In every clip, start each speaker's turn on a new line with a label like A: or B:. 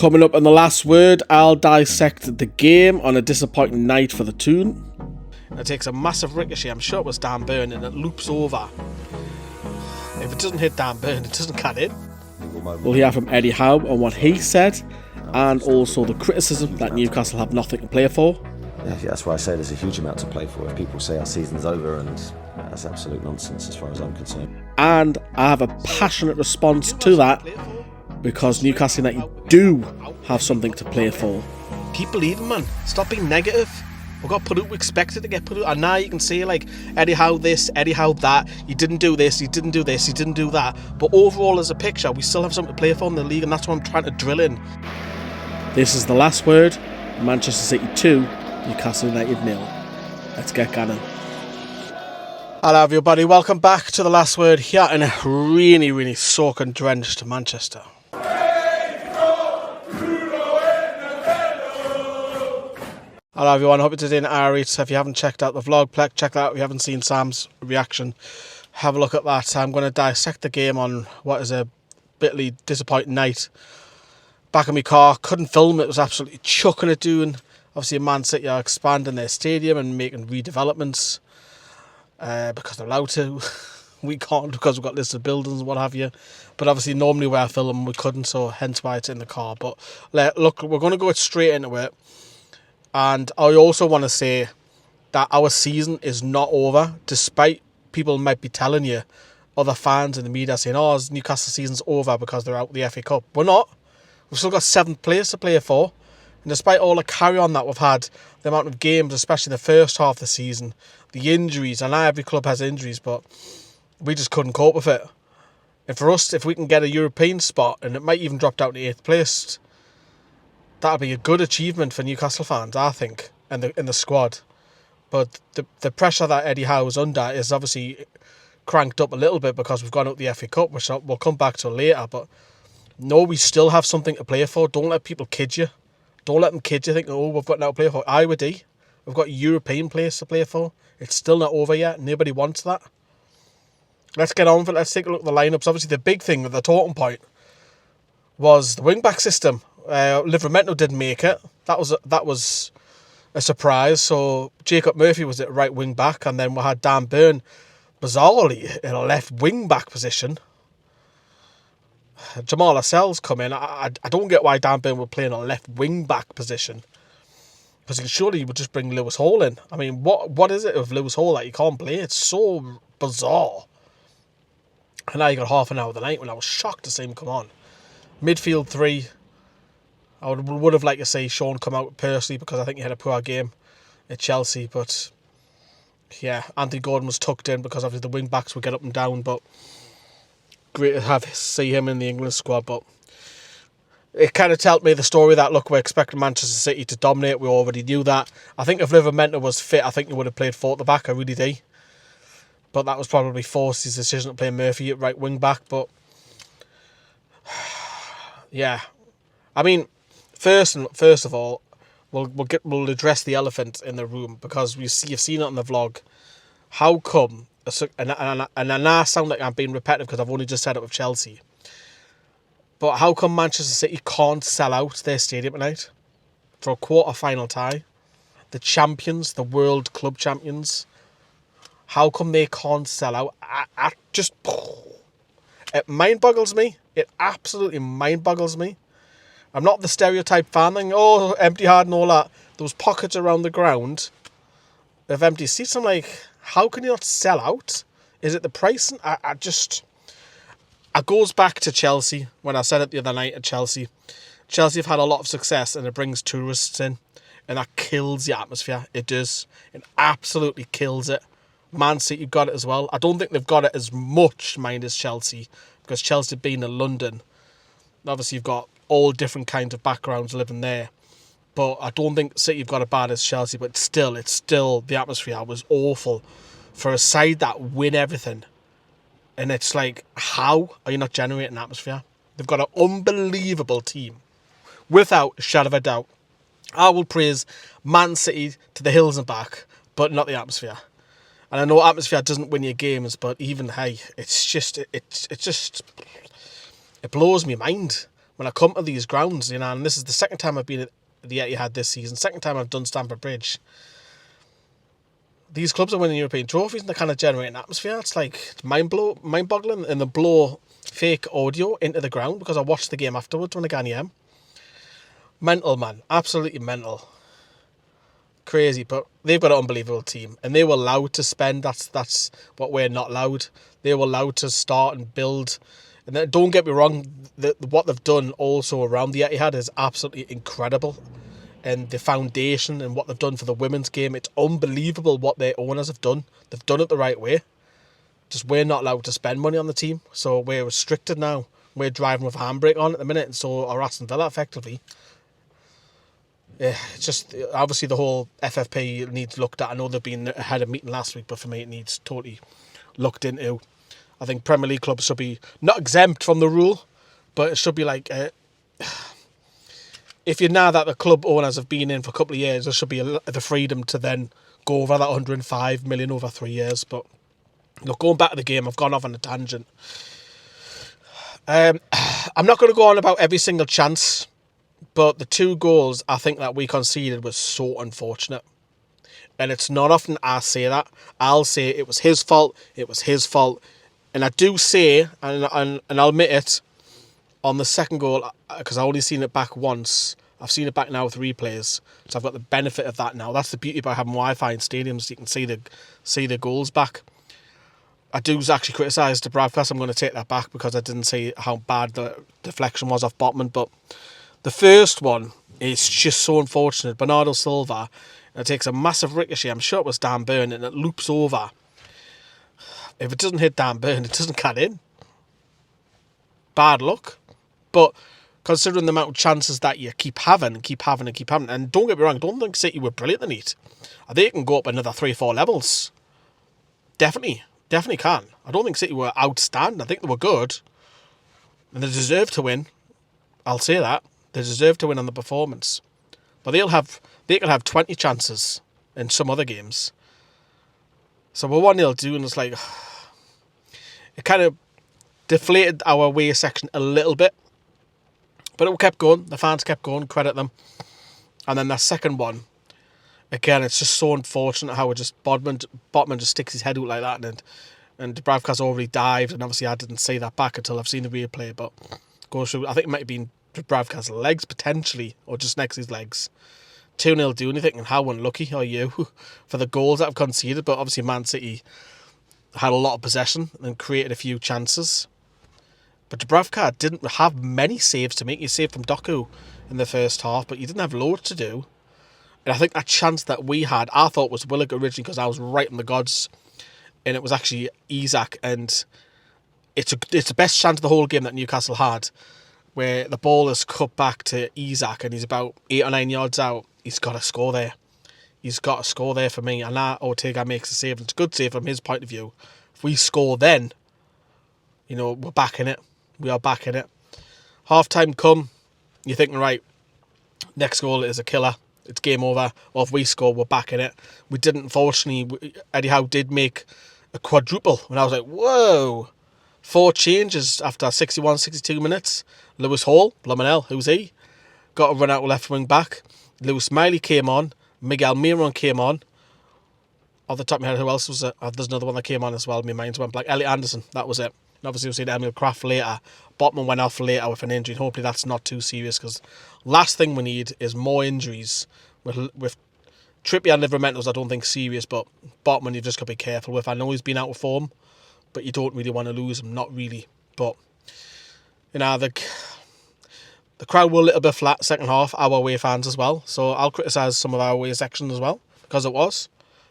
A: Coming up on the last word, I'll dissect the game on a disappointing night for the Toon. It takes a massive ricochet, I'm sure it was Dan Burn, and it loops over. If it doesn't hit Dan Burn, it doesn't cut in. We'll hear from Eddie Howe on what he said, and also the criticism that Newcastle have nothing to play for.
B: Yeah, that's why I say there's a huge amount to play for. If people say our season's over, and that's absolute nonsense as far as I'm concerned.
A: And I have a passionate response to that, because Newcastle United do have something to play for. Keep believing, man. Stop being negative. We got put out, we expected to get put out, and now you can say like Eddie Howe this, Eddie Howe that, you didn't do this, you didn't do this, you didn't do that. But overall as a picture, we still have something to play for in the league, and that's what I'm trying to drill in. This is the last word. Manchester City 2, Newcastle United 0. Let's get going. Hello everybody, welcome back to the last word here in a really soaking drenched Manchester. Hello everyone, hope you're doing alright. If you haven't checked out the vlog, check that out. If you haven't seen Sam's reaction, have a look at that. I'm going to dissect the game on what is a bitterly disappointing night. Back in my car, couldn't film it, was absolutely chucking it doing. Obviously Man City are expanding their stadium and making redevelopments because they're allowed to. We can't because we've got listed buildings and what have you. But obviously normally where I film we couldn't, so hence why it's in the car. But look, we're going to go straight into it. And I also want to say that our season is not over, despite people might be telling you, other fans in the media saying, oh, Newcastle season's over because they're out of the FA Cup. We're not. We've still got 7th place to play for. And despite all the carry-on that we've had, the amount of games, especially the first half of the season, the injuries, and now every club has injuries, but we just couldn't cope with it. And for us, if we can get a European spot, and it might even drop down to 8th place, that'll be a good achievement for Newcastle fans, I think, in the squad. But the pressure that Eddie Howe is under is obviously cranked up a little bit because we've gone out the FA Cup, which we'll come back to later. But no, we still have something to play for. Don't let people kid you. Don't let them kid you thinking, oh, we've got now to play for. We've got a European place to play for. It's still not over yet. Nobody wants that. Let's get on with it. Let's take a look at the lineups. Obviously, the big thing with the talking point was the wing-back system. Livramento didn't make it. That was a surprise. So Jacob Murphy was at right wing back, and then we had Dan Burn bizarrely in a left wing back position. Jamal Lascelles come in. I don't get why Dan Burn would play in a left wing back position, because surely he would just bring Lewis Hall in. I mean, what is it with Lewis Hall that he can't play? It's so bizarre. And now you got half an hour of the night when I was shocked to see him come on. Midfield 3. I would have liked to see Sean come out personally because I think he had a poor game at Chelsea. But yeah, Anthony Gordon was tucked in because obviously the wing backs would get up and down. But great to see him in the England squad. But it kind of told me the story that, look, we're expecting Manchester City to dominate. We already knew that. I think if Livramento was fit, I think he would have played 4 at the back. I really do. But that was probably forced his decision to play Murphy at right wing back. But yeah, I mean, First of all, we'll address the elephant in the room, because you've seen it on the vlog. How come? And I sound like I'm being repetitive because I've only just said it with Chelsea. But how come Manchester City can't sell out their stadium tonight for a quarter-final tie? The champions, the world club champions. How come they can't sell out? It mind-boggles me. It absolutely mind-boggles me. I'm not the stereotype fan thing, oh, empty hard and all that. There was pockets around the ground of empty seats. I'm like, how can you not sell out? Is it the price? It goes back to Chelsea, when I said it the other night at Chelsea. Chelsea have had a lot of success, and it brings tourists in, and that kills the atmosphere. It does. It absolutely kills it. Man City got it as well. I don't think they've got it as much, mind, as Chelsea, because Chelsea being in London, obviously you've got all different kinds of backgrounds living there. But I don't think City have got it bad as Chelsea, but it's still, the atmosphere was awful for a side that win everything. And it's like, how are you not generating atmosphere? They've got an unbelievable team, without a shadow of a doubt. I will praise Man City to the hills and back, but not the atmosphere. And I know atmosphere doesn't win you games, but even, hey, it blows me mind. when I come to these grounds, and this is the second time I've been at the Etihad this season, second time I've done Stamford Bridge. These clubs are winning European trophies and they're kind of generating atmosphere. It's like mind-boggling, and they blow fake audio into the ground because I watched the game afterwards when I got EM. Mental, man. Absolutely mental. Crazy, but they've got an unbelievable team and they were allowed to spend. That's what we're not allowed. They were allowed to start and build. And then, don't get me wrong, what they've done also around the Etihad is absolutely incredible. And the foundation and what they've done for the women's game, it's unbelievable what their owners have done. They've done it the right way. Just we're not allowed to spend money on the team, so we're restricted now. We're driving with a handbrake on at the minute, and so are Aston Villa effectively. Yeah, it's just obviously the whole FFP needs looked at. I know they've had a meeting last week, but for me it needs totally looked into. I think Premier League clubs should be not exempt from the rule, but it should be like... if you know that the club owners have been in for a couple of years, there should be the freedom to then go over that 105 million over 3 years. But look, going back to the game, I've gone off on a tangent. I'm not going to go on about every single chance, but the 2 goals I think that we conceded was so unfortunate. And it's not often I say that. I'll say it was his fault. It was his fault. And I do say, and I'll admit it, on the second goal, because I only seen it back once, I've seen it back now with replays, so I've got the benefit of that now. That's the beauty about having Wi-Fi in stadiums, you can see the goals back. I do actually criticise Dúbravka, so I'm going to take that back because I didn't see how bad the deflection was off Botman. But the first one is just so unfortunate. Bernardo Silva, and it takes a massive ricochet. I'm sure it was Dan Burn, and it loops over. If it doesn't hit Dan Burn, it doesn't cut in. Bad luck. But considering the amount of chances that you keep having, and don't get me wrong, I don't think City were brilliant in it. I think it can go up another 3-4 levels. Definitely can. I don't think City were outstanding. I think they were good. And they deserve to win. I'll say that. They deserve to win on the performance. But they could have 20 chances in some other games. So we're 1-0 doing, and it's like... It kind of deflated our away section a little bit. But it kept going. The fans kept going. Credit them. And then that second one, again, it's just so unfortunate how it just Botman just sticks his head out like that, and Dúbravka's already dived, and obviously I didn't see that back until I've seen the replay. But goes through. I think it might have been Dúbravka's legs potentially, or just next to his legs. 2-0 doing anything, and how unlucky are you for the goals that I've conceded? But obviously Man City had a lot of possession and created a few chances. But Dúbravka didn't have many saves to make. He saved from Doku in the first half, but you didn't have loads to do. And I think that chance that we had, I thought was Willock originally because I was right on the gods. And it was actually Isak. And it's the best chance of the whole game that Newcastle had, where the ball is cut back to Isak and he's about 8 or 9 yards out. He's got to score there. He's got to score there for me. And now Ortega makes a save. And it's a good save from his point of view. If we score then, we're back in it. We are back in it. Half-time come, you're thinking, right, next goal is a killer. It's game over. Or if we score, we're back in it. We didn't, unfortunately. Eddie Howe did make a quadruple. And I was like, whoa. 4 changes after 61, 62 minutes. Lewis Hall, blooming hell, who's he? Got to run out left wing back. Lewis Miley came on. Miguel Miron came on. Off the top of my head, who else was it? There's another one that came on as well. My mind's went blank. Elliot Anderson, that was it. And obviously we'll see Emil Kraft later. Botman went off later with an injury. Hopefully that's not too serious, because last thing we need is more injuries. With Trippier and Livermentals, I don't think serious, but Botman you've just got to be careful with. I know he's been out of form, but you don't really want to lose him. Not really. But, the crowd were a little bit flat second half, our away fans as well. So I'll criticise some of our away section as well, because it was.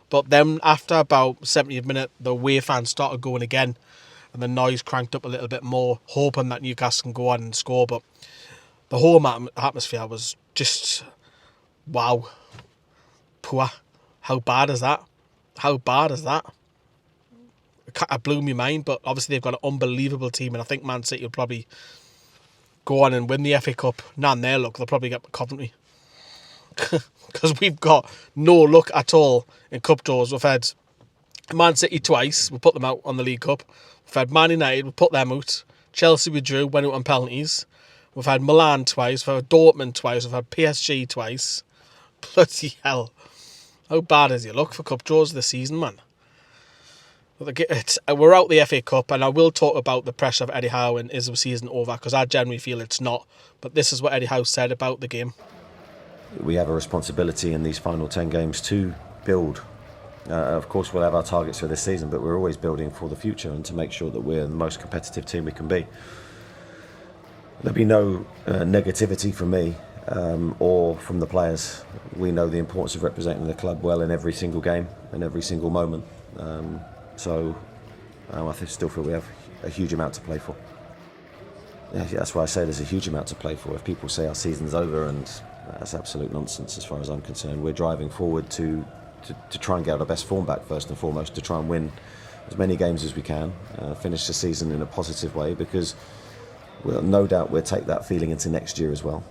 A: But then after about 70th minute, the away fans started going again. And the noise cranked up a little bit more, hoping that Newcastle can go on and score. But the whole atmosphere was just, wow. Poor. How bad is that? It blew my mind, but obviously they've got an unbelievable team, and I think Man City will probably go on and win the FA Cup. Not in their luck, they'll probably get Coventry. Because we've got no luck at all in cup draws. We've had Man City twice, we put them out on the League Cup. We've had Man United, we put them out. Chelsea we drew, went out on penalties. We've had Milan twice. We've had Dortmund twice. We've had PSG twice. Bloody hell. How bad is your luck for cup draws this season, man? We're out the FA Cup, and I will talk about the pressure of Eddie Howe and is the season over, because I genuinely feel it's not. But this is what Eddie Howe said about the game.
B: We have a responsibility in these final 10 games to build. Of course, we'll have our targets for this season, but we're always building for the future and to make sure that we're the most competitive team we can be. There'll be no negativity from me or from the players. We know the importance of representing the club well in every single game and every single moment. So I still feel we have a huge amount to play for. Yeah, that's why I say there's a huge amount to play for. If people say our season's over, and that's absolute nonsense as far as I'm concerned. We're driving forward to try and get our best form back first and foremost, to try and win as many games as we can, finish the season in a positive way, because no doubt we'll take that feeling into next year as well.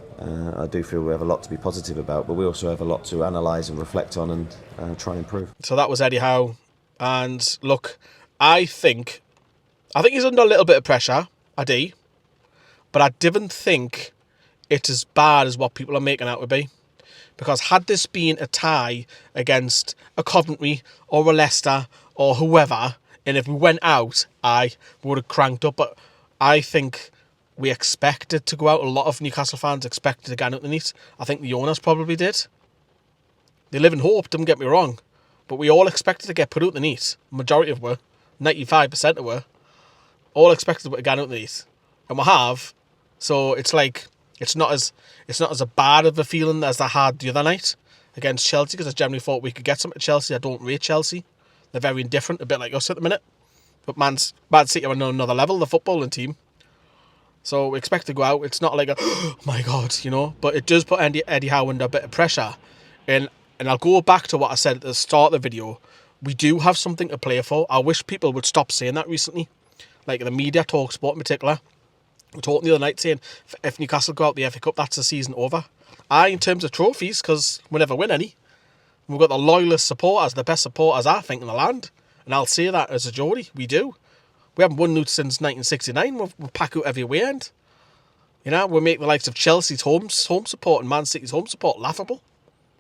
B: I do feel we have a lot to be positive about, but we also have a lot to analyse and reflect on and try and improve.
A: So that was Eddie Howe. And look, I think he's under a little bit of pressure, I do. But I didn't think it's as bad as what people are making out to be. Because had this been a tie against a Coventry or a Leicester or whoever, and if we went out, we would have cranked up. But I think we expected to go out. A lot of Newcastle fans expected to get out the net. I think the owners probably did. They live in hope, don't get me wrong. But we all expected to get put out the net. Majority of were, 95% of were, all expected to get out the net, and we have. So it's like it's not as bad of a feeling as I had the other night against Chelsea, because I generally thought we could get some at Chelsea. I don't rate Chelsea; they're very indifferent, a bit like us at the minute. But Man City are on another level, the footballing team. So we expect to go out. It's not like oh my God, But it does put Eddie Howe under a bit of pressure, and I'll go back to what I said at the start of the video. We do have something to play for. I wish people would stop saying that recently. Like the media, talk sport in particular. We were talking the other night saying if Newcastle go out the FA Cup, that's the season over. In terms of trophies, because we never win any. We've got the loyalist supporters, the best supporters, I think, in the land. And I'll say that as a Geordie, we do. We haven't won since 1969. We'll pack out every weekend. We make the likes of Chelsea's home support and Man City's home support laughable.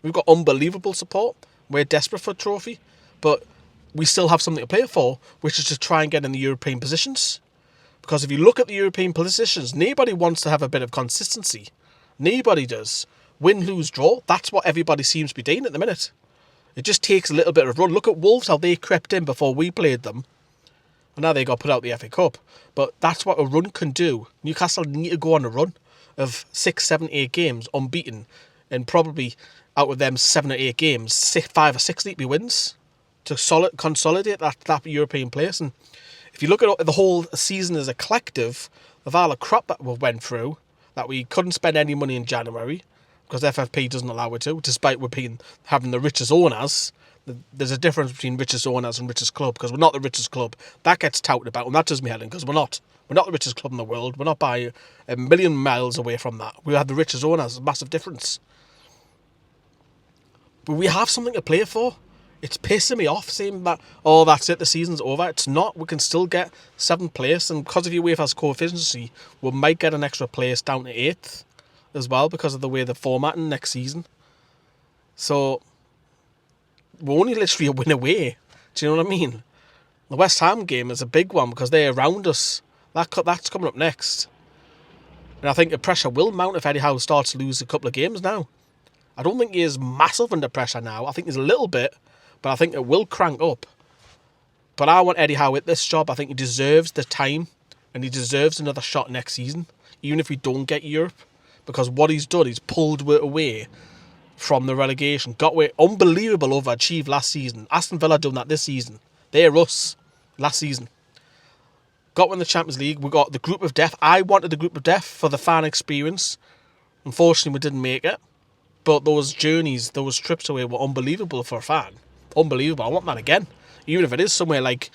A: We've got unbelievable support. We're desperate for a trophy. But we still have something to play for, which is to try and get in the European positions. Because if you look at the European positions, nobody wants to have a bit of consistency. Nobody does. Win, lose, draw. That's what everybody seems to be doing at the minute. It just takes a little bit of run. Look at Wolves, how they crept in before we played them. And now they got put out the FA Cup. But that's what a run can do. Newcastle need to go on a run of 6, 7, 8 games unbeaten, and probably out of them 7 or 8 games, 5 or 6 need to be wins to consolidate that European place. And if you look at the whole season as a collective, of all the crap that we went through, that we couldn't spend any money in January because FFP doesn't allow it to, despite having the richest owners. There's a difference between richest owners and richest club, because we're not the richest club. That gets touted about, and that does me head in, because we're not. We're not the richest club in the world. We're not by a million miles away from that. We have the richest owners, a massive difference. But we have something to play for. It's pissing me off saying that, that's it, the season's over. It's not. We can still get 7th place, and because of UEFA's coefficient, we might get an extra place down to 8th as well, because of the way they're formatting next season. So we're only literally a win away. Do you know what I mean? The West Ham game is a big one because they're around us. That's coming up next. And I think the pressure will mount if Eddie Howe starts to lose a couple of games now. I don't think he is massive under pressure now. I think he's a little bit, but I think it will crank up. But I want Eddie Howe at this job. I think he deserves the time, and he deserves another shot next season, even if we don't get Europe. Because what he's done, he's pulled away from the relegation. Got away, unbelievable overachieved last season. Aston Villa done that this season. They're us last season. Got in the Champions League. We got the group of death. I wanted the group of death for the fan experience. Unfortunately, we didn't make it. But those journeys, those trips away were unbelievable for a fan. Unbelievable. I want that again. Even if it is somewhere like,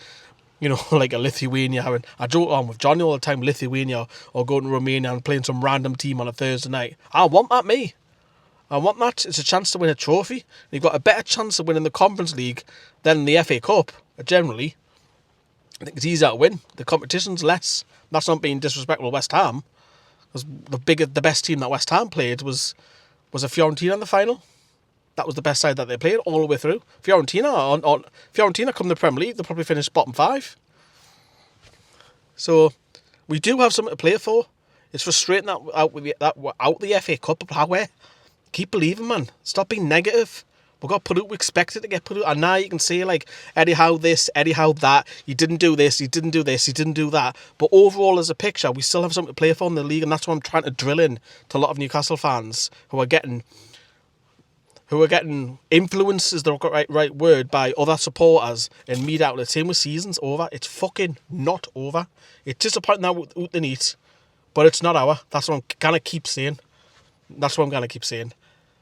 A: like a Lithuania. And I joke on with Johnny all the time, Lithuania, or going to Romania and playing some random team on a Thursday night. I want that, me. I want that. It's a chance to win a trophy. You've got a better chance of winning the Conference League than the FA Cup, generally. I think it's easier to win. The competition's less. That's not being disrespectful to West Ham. The best team that West Ham played was a Fiorentina in the final. That was the best side that they played all the way through. Fiorentina come to the Premier League, they'll probably finish bottom 5. So we do have something to play for. It's frustrating that we're out the FA Cup, but however, keep believing, man. Stop being negative. We got put out. We expected to get put out, and now you can say like Eddie Howe this, Eddie Howe that. He didn't do this. He didn't do this. He d't do that. But overall, as a picture, we still have something to play for in the league, and that's what I'm trying to drill in to a lot of Newcastle fans who are getting influenced, is the right word, by other supporters and media outlets saying the season's over. It's fucking not over. It's disappointing that with the neat, but it's not over. That's what I'm gonna keep saying.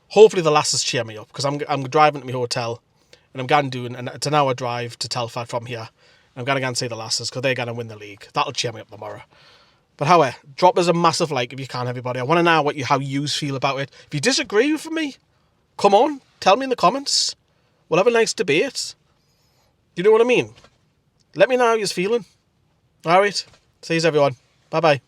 A: Hopefully the lasses cheer me up, because I'm driving to my hotel and I'm going to do, and it's an hour drive to Telford from here. I'm going to go and see the lasses because they're going to win the league. That'll cheer me up tomorrow. But however, drop us a massive like if you can, everybody. I want to know how you feel about it. If you disagree with me, come on, tell me in the comments. We'll have a nice debate. You know what I mean? Let me know how you're feeling. Alright, see you everyone. Bye bye.